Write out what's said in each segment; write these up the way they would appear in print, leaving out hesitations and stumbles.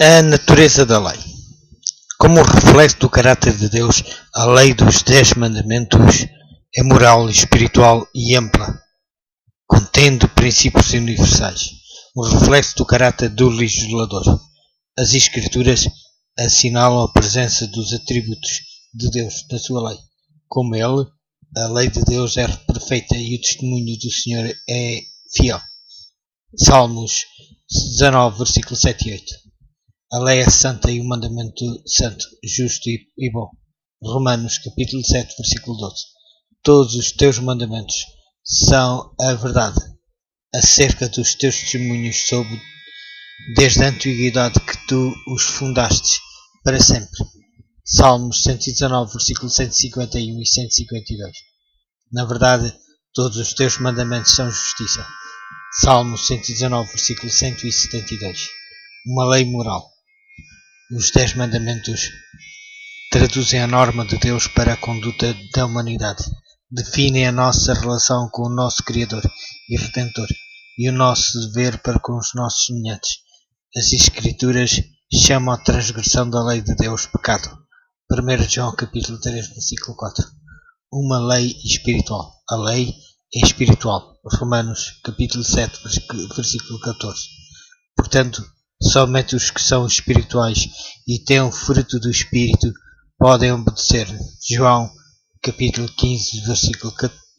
A natureza da lei. Como reflexo do caráter de Deus, a lei dos 10 mandamentos é moral, espiritual e ampla, contendo princípios universais. Um reflexo do caráter do legislador. As Escrituras assinalam a presença dos atributos de Deus na sua lei. Como ele, a lei de Deus é perfeita e o testemunho do Senhor é fiel. Salmos 19, versículos 7 e 8. A lei é santa e o mandamento santo, justo e bom. Romanos capítulo 7, versículo 12. Todos os teus mandamentos são a verdade acerca dos teus testemunhos sobre desde a antiguidade que tu os fundaste para sempre. Salmos 119, versículo 151 e 152. Na verdade, todos os teus mandamentos são justiça. Salmos 119, versículo 172. Uma lei moral. Os 10 mandamentos traduzem a norma de Deus para a conduta da humanidade, definem a nossa relação com o nosso Criador e Redentor e o nosso dever para com os nossos semelhantes. As Escrituras chamam a transgressão da lei de Deus pecado. 1 João capítulo 3, versículo 4. Uma lei espiritual. A lei é espiritual. Romanos capítulo 7, versículo 14. Portanto, somente os que são espirituais e têm o fruto do Espírito podem obedecer. João capítulo 15, versículo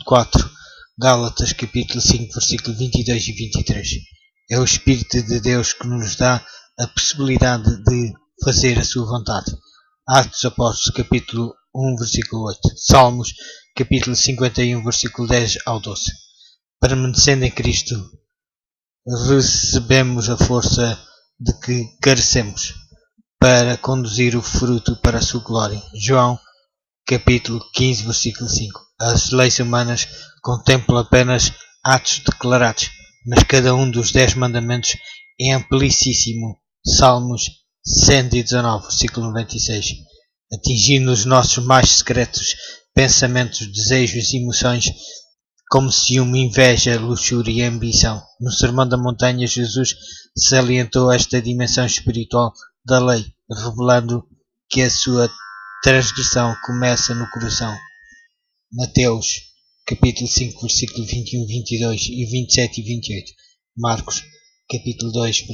4, Gálatas capítulo 5, versículo 22 e 23. É o Espírito de Deus que nos dá a possibilidade de fazer a sua vontade. Atos Apóstolos capítulo 1, versículo 8. Salmos capítulo 51, versículo 10 ao 12. Permanecendo em Cristo, recebemos a força de que carecemos para conduzir o fruto para a sua glória. João capítulo 15, versículo 5. As leis humanas contemplam apenas atos declarados, mas cada um dos 10 mandamentos é amplicíssimo. Salmos 119, versículo 96. Atingindo os nossos mais secretos pensamentos, desejos e emoções, como ciúme, inveja, luxúria e ambição. No Sermão da Montanha, Jesus salientou esta dimensão espiritual da lei, revelando que a sua transgressão começa no coração. Mateus, capítulo 5, versículo 21, 22 e 27 e 28. Marcos, capítulo 2,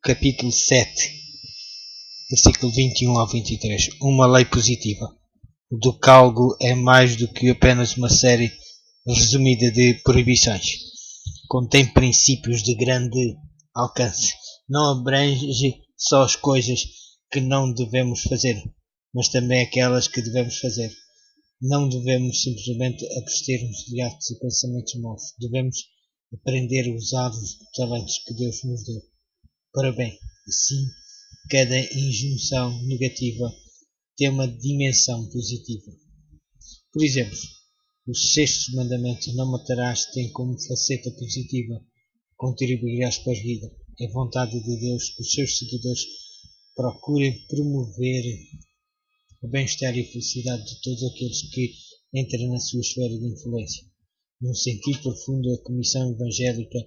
capítulo 7, versículo 21 ao 23. Uma lei positiva. O decálogo é mais do que apenas uma série resumida de proibições. Contém princípios de grande alcance. Não abrange só as coisas que não devemos fazer, mas também aquelas que devemos fazer. Não devemos simplesmente abster-nos de atos e pensamentos maus. Devemos aprender a usar os talentos que Deus nos deu para bem. Assim, cada injunção negativa tem uma dimensão positiva. Por exemplo, o sexto mandamento, não matarás, tem como faceta positiva contribuirás para a vida. É vontade de Deus que os seus seguidores procurem promover o bem-estar e a felicidade de todos aqueles que entram na sua esfera de influência. Num sentido profundo, a comissão evangélica,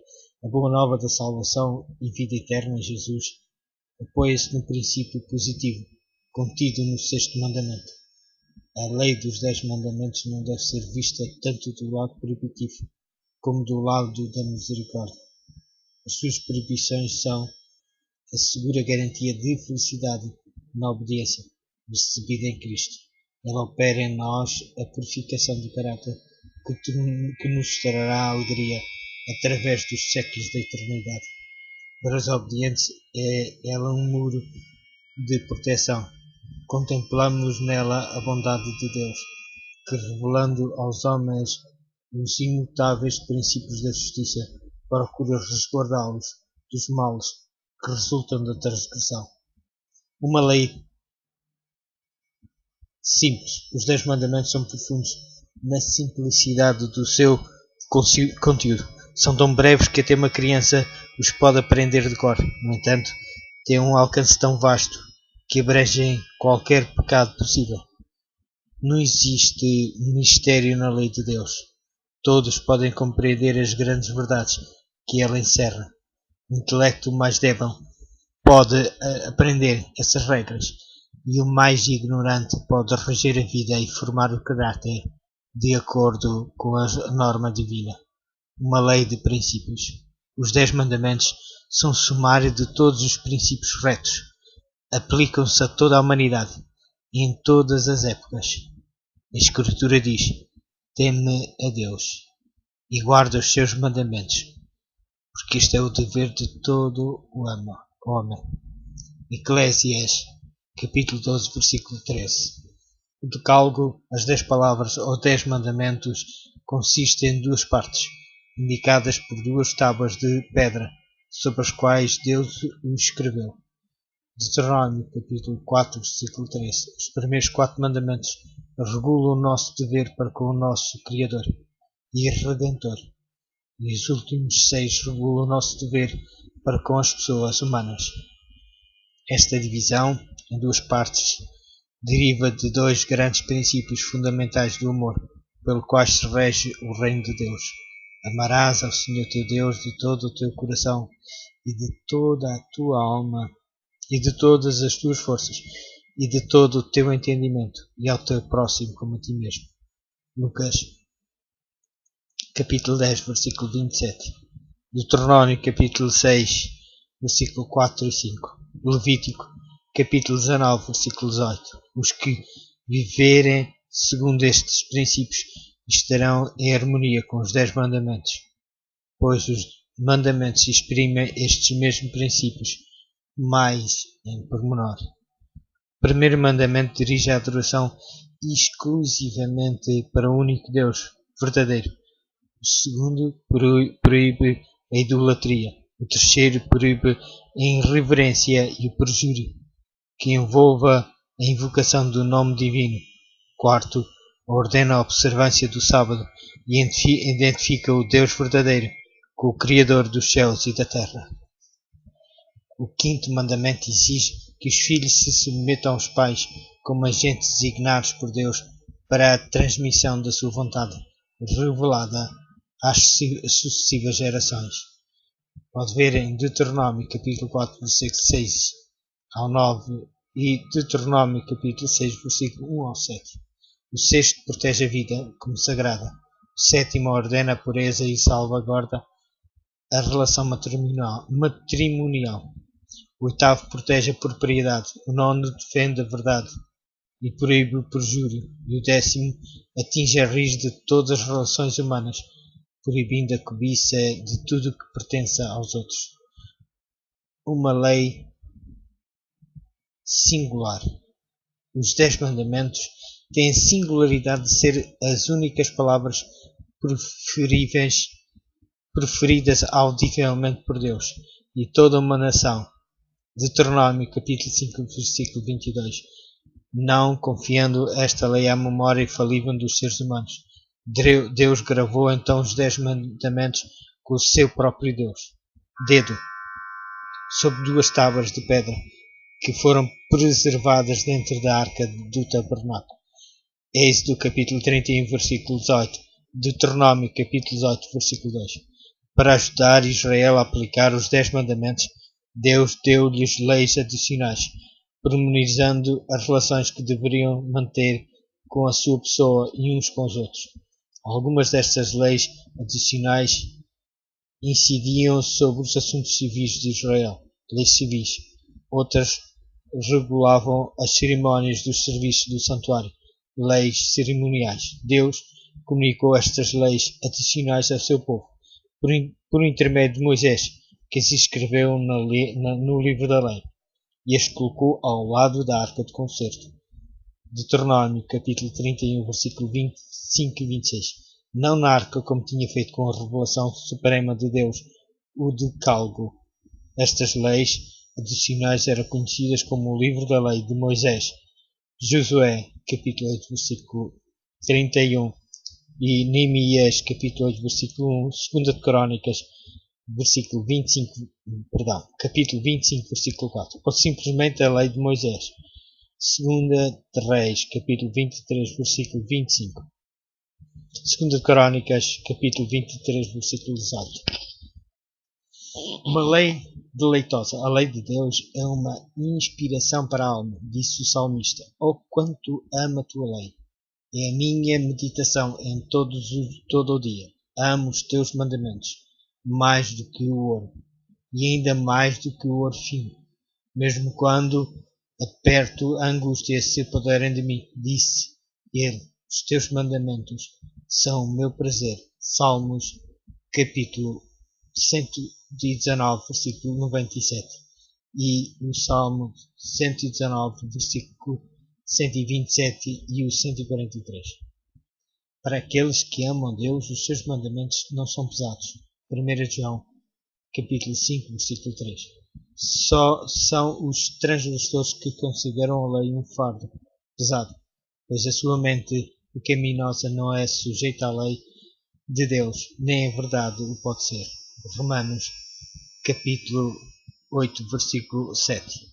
a boa nova da salvação e vida eterna em Jesus, apoia-se no princípio positivo contido no sexto mandamento. A lei dos 10 mandamentos não deve ser vista tanto do lado proibitivo como do lado da misericórdia. As suas proibições são a segura garantia de felicidade na obediência recebida em Cristo. Ela opera em nós a purificação do caráter que nos trará alegria através dos séculos da eternidade. Para os obedientes é ela um muro de proteção. Contemplamos nela a bondade de Deus, que revelando aos homens os imutáveis princípios da justiça, procura resguardá-los dos males que resultam da transgressão. Uma lei simples. Os 10 mandamentos são profundos na simplicidade do seu conteúdo. São tão breves que até uma criança os pode aprender de cor. No entanto, têm um alcance tão vasto que abrangem qualquer pecado possível. Não existe mistério na lei de Deus. Todos podem compreender as grandes verdades que ela encerra. O intelecto mais débil pode aprender essas regras, e o mais ignorante pode reger a vida e formar o caráter de acordo com a norma divina, uma lei de princípios. Os 10 mandamentos são sumário de todos os princípios retos, aplicam-se a toda a humanidade, em todas as épocas. A Escritura diz: teme a Deus e guarda os seus mandamentos, porque este é o dever de todo o homem. Eclésias, capítulo 12, versículo 13. O decálogo, as 10 palavras ou 10 mandamentos, consiste em 2 partes, indicadas por 2 tábuas de pedra, sobre as quais Deus o escreveu. Deuteronômio, capítulo 4, versículo 13. Os primeiros 4 mandamentos regulam o nosso dever para com o nosso Criador e Redentor, e os últimos 6 regulam o nosso dever para com as pessoas humanas. Esta divisão, em 2 partes, deriva de 2 grandes princípios fundamentais do amor, pelo quais se rege o reino de Deus. Amarás ao Senhor teu Deus de todo o teu coração e de toda a tua alma e de todas as tuas forças e de todo o teu entendimento, e ao teu próximo como a ti mesmo. Lucas, capítulo 10, versículo 27. Deuteronômio, capítulo 6, versículo 4 e 5. Levítico, capítulo 19, versículo 18. Os que viverem segundo estes princípios estarão em harmonia com os 10 mandamentos, pois os mandamentos exprimem estes mesmos princípios, mais em pormenor. O primeiro mandamento dirige a adoração exclusivamente para o único Deus verdadeiro. O segundo proíbe a idolatria. O terceiro proíbe a irreverência e o perjúrio, que envolva a invocação do nome divino. O quarto ordena a observância do sábado e identifica o Deus verdadeiro com o Criador dos céus e da terra. O quinto mandamento exige que os filhos se submetam aos pais como agentes designados por Deus para a transmissão da sua vontade, revelada às sucessivas gerações. Pode ver em Deuteronômio capítulo 4, versículo 6 ao 9 e Deuteronômio capítulo 6, versículo 1 ao 7. O sexto protege a vida como sagrada. O sétimo ordena a pureza e salvaguarda a relação matrimonial. O oitavo protege a propriedade. O nono defende a verdade e proíbe o perjúrio. E o décimo atinge a raiz de todas as relações humanas, proibindo a cobiça de tudo que pertença aos outros. Uma lei singular. Os 10 mandamentos têm a singularidade de ser as únicas palavras preferidas audivelmente por Deus e toda uma nação. Deuteronômio capítulo 5, versículo 22. Não confiando esta lei à memória infalível dos seres humanos, Deus gravou então os 10 mandamentos com o seu próprio dedo, sobre 2 tábuas de pedra, que foram preservadas dentro da arca do tabernáculo. Êxodo capítulo 31, versículo 18. Deuteronômio capítulo 18, versículo 2. Para ajudar Israel a aplicar os 10 mandamentos, Deus deu-lhes leis adicionais, pormenorizando as relações que deveriam manter com a sua pessoa e uns com os outros. Algumas destas leis adicionais incidiam sobre os assuntos civis de Israel, leis civis. Outras regulavam as cerimónias dos serviços do santuário, leis cerimoniais. Deus comunicou estas leis adicionais ao seu povo, por intermédio de Moisés, que as escreveu no livro da lei, e as colocou ao lado da arca de concerto. Deuteronômio capítulo 31, versículo 25 e 26. Não na arca, como tinha feito com a revelação suprema de Deus, o decálogo. Estas leis adicionais eram conhecidas como o livro da lei de Moisés. Josué capítulo 8, versículo 31 e Neemias capítulo 8, versículo 1, segunda de Crónicas capítulo 25, versículo 4, ou simplesmente a lei de Moisés. Segunda de Reis, capítulo 23, versículo 25. Segunda de Crónicas, capítulo 23, versículo 18. Uma lei deleitosa. A lei de Deus é uma inspiração para a alma, disse o salmista. Oh, quanto amo a tua lei! É a minha meditação em todo o dia. Amo os teus mandamentos, mais do que o ouro, e ainda mais do que o ouro fino. Mesmo quando aperto a angústia se apoderem de mim, disse ele, os teus mandamentos são o meu prazer. Salmos, capítulo 119, versículo 97. E o Salmo 119, versículo 127 e o 143. Para aqueles que amam Deus, os seus mandamentos não são pesados. 1 João, capítulo 5, versículo 3. Só são os transgressores que consideram a lei um fardo pesado, pois a sua mente pecaminosa não é sujeita à lei de Deus, nem em verdade o pode ser. Romanos, capítulo 8, versículo 7.